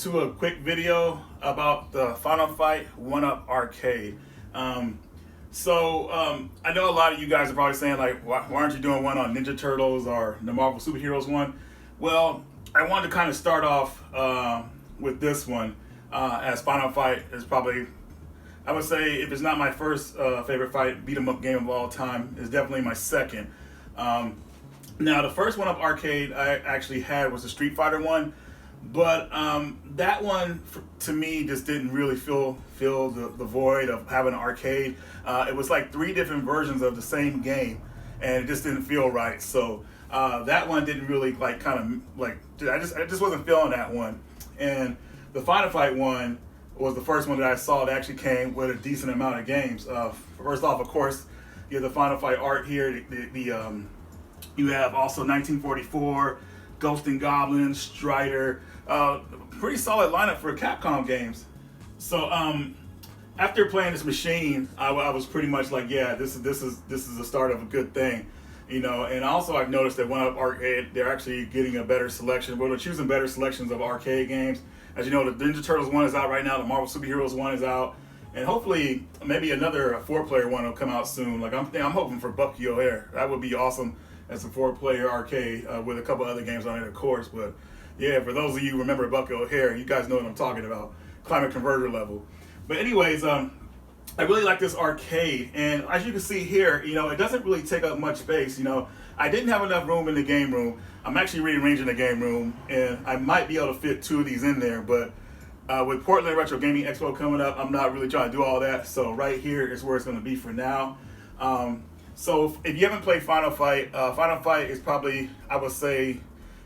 to a quick video about the Final Fight 1UP Arcade. I know a lot of you guys are probably saying like, why aren't you doing one on Ninja Turtles or the Marvel Superheroes one? Well, I wanted to kind of start off with this one, as Final Fight is probably, I would say, if it's not my first favorite fight beat 'em up game of all time, it's definitely my second. Now, the first 1UP Arcade I actually had was the Street Fighter one, but that one to me just didn't really fill the void of having an arcade. It was like three different versions of the same game, and it just didn't feel right. So that one didn't really I just wasn't feeling that one. And the Final Fight one was the first one that I saw that actually came with a decent amount of games. First off, of course, you have the Final Fight art here. You have also 1944, Ghosts 'n Goblins, Strider. Pretty solid lineup for Capcom games. So after playing this machine, I was pretty much like, yeah, this is the start of a good thing, you know. And also I've noticed that 1UP Arcade, they're actually getting a better selection. Well, they're choosing better selections of arcade games. As you know, the Ninja Turtles one is out right now. The Marvel Superheroes one is out, and hopefully maybe another 4-player one will come out soon. Like I'm hoping for Bucky O'Hare. That would be awesome as a 4-player arcade with a couple other games on it, of course. But yeah, for those of you who remember Bucky O'Hare, you guys know what I'm talking about. Climate Converter level. But anyways, I really like this arcade, and as you can see here, you know, it doesn't really take up much space. You know, I didn't have enough room in the game room. I'm actually rearranging the game room, and I might be able to fit 2 of these in there, but with Portland Retro Gaming Expo coming up, I'm not really trying to do all that. So right here is where it's going to be for now. So if you haven't played Final Fight is probably, I would say,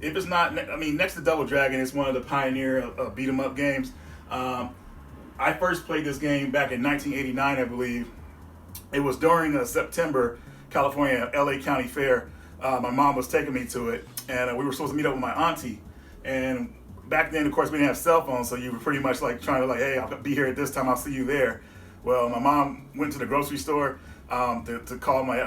if it's not, I mean, next to Double Dragon, it's one of the pioneer beat 'em up games. I first played this game back in 1989, I believe. It was during a September California LA County Fair. My mom was taking me to it, and we were supposed to meet up with my auntie. And back then, of course, we didn't have cell phones, so you were pretty much like trying to like, hey, I'll be here at this time, I'll see you there. Well, my mom went to the grocery store to call my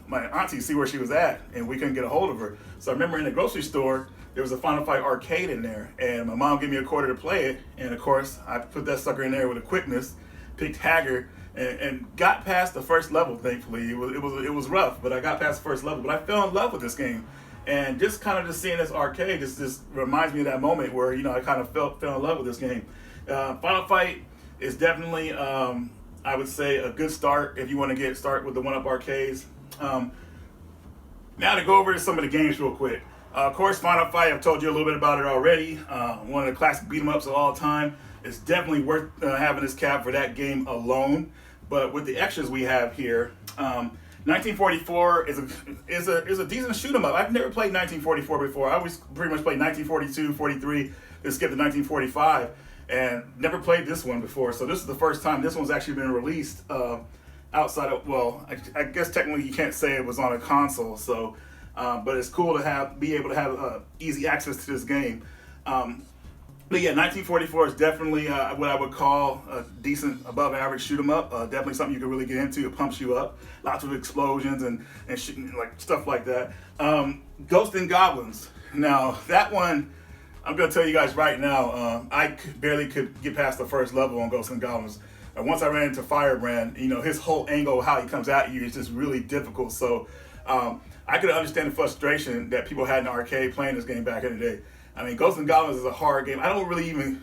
auntie to see where she was at, and we couldn't get a hold of her. So I remember in the grocery store, there was a Final Fight arcade in there, and my mom gave me a quarter to play it, and of course, I put that sucker in there with a quickness, picked Haggard, and got past the first level, thankfully. It was rough, but I got past the first level. But I fell in love with this game, and just seeing this arcade just reminds me of that moment where, you know, I kind of fell in love with this game. Final Fight is definitely, I would say, a good start if you want to start with the 1UP arcades. Now to go over to some of the games real quick. Of course, Final Fight, I've told you a little bit about it already. One of the classic beat 'em ups of all time. It's definitely worth having this cap for that game alone. But with the extras we have here, 1944 is a decent shoot 'em up. I've never played 1944 before. I always pretty much played 1942, 43, then skipped to 1945, and never played this one before. So this is the first time this one's actually been released outside of, well, I guess technically you can't say it was on a console. So, but it's cool to be able to have easy access to this game. But yeah, 1944 is definitely what I would call a decent above average shoot 'em up. Definitely something you can really get into. It pumps you up. Lots of explosions and like stuff like that. Ghosts 'n Goblins. Now that one, I'm gonna tell you guys right now, I barely could get past the first level on Ghosts 'n Goblins. And once I ran into Firebrand, you know, his whole angle, how he comes at you is just really difficult. So I could understand the frustration that people had in the arcade playing this game back in the day. I mean, Ghosts 'n Goblins is a hard game. I don't really even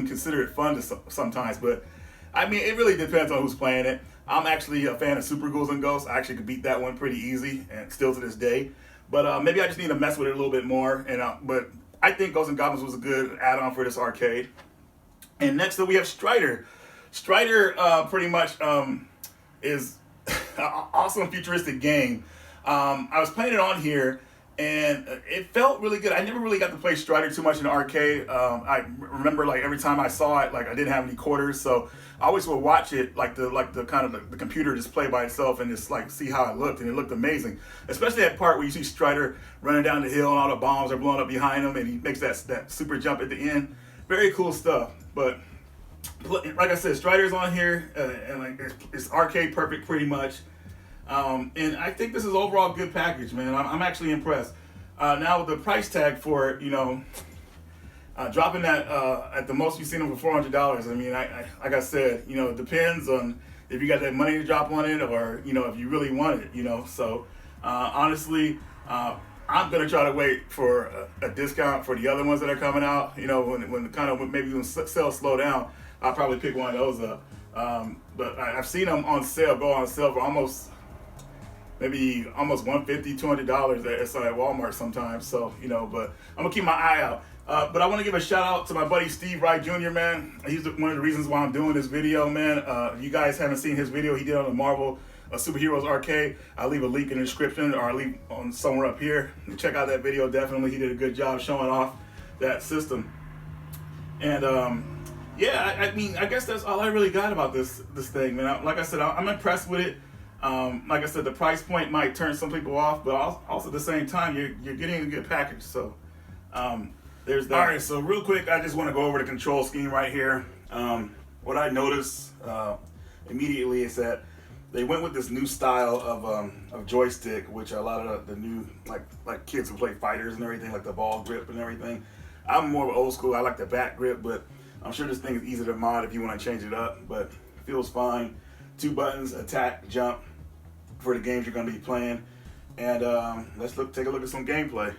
consider it fun sometimes, but I mean, it really depends on who's playing it. I'm actually a fan of Super Ghouls and Ghosts. I actually could beat that one pretty easy, and still to this day. But maybe I just need to mess with it a little bit more. But I think Ghosts 'n Goblins was a good add-on for this arcade. And next up, we have Strider. Strider pretty much is an awesome futuristic game. I was playing it on here, and it felt really good. I never really got to play Strider too much in the arcade. I remember like every time I saw it, like I didn't have any quarters, so I always would watch it like the kind of the computer just play by itself and just like see how it looked, and it looked amazing. Especially that part where you see Strider running down the hill and all the bombs are blowing up behind him, and he makes that super jump at the end. Very cool stuff. But like I said, Strider's on here, and like it's arcade perfect pretty much. And I think this is overall a good package, man. I'm actually impressed. Now with the price tag for it, you know, dropping that at the most you've seen them for $400. I mean, like I said, you know, it depends on if you got that money to drop on it, or you know, if you really want it, you know. So honestly, I'm gonna try to wait for a discount for the other ones that are coming out. You know, when kind of maybe when sales slow down, I'll probably pick one of those up. But I've seen them on sale, go on sale for almost $150, $200 at Walmart sometimes. So you know, but I'm gonna keep my eye out. But I want to give a shout out to my buddy Steve Wright Jr., man. He's one of the reasons why I'm doing this video, man. If you guys haven't seen his video he did on the Marvel Superheroes Arcade, I'll leave a link in the description, or I'll leave on somewhere up here. Check out that video, definitely. He did a good job showing off that system. And yeah, I mean, I guess that's all I really got about this thing, man. Like I said, I'm impressed with it. Like I said, the price point might turn some people off, but also at the same time, you're getting a good package. So there's that. All right, so real quick, I just want to go over the control scheme right here. What I noticed immediately is that they went with this new style of joystick, which a lot of the new like kids who play fighters and everything, like the ball grip and everything. I'm more old school. I like the back grip, but I'm sure this thing is easy to mod if you want to change it up. But it feels fine. 2 buttons: attack, jump, for the games you're going to be playing. And let's take a look at some gameplay.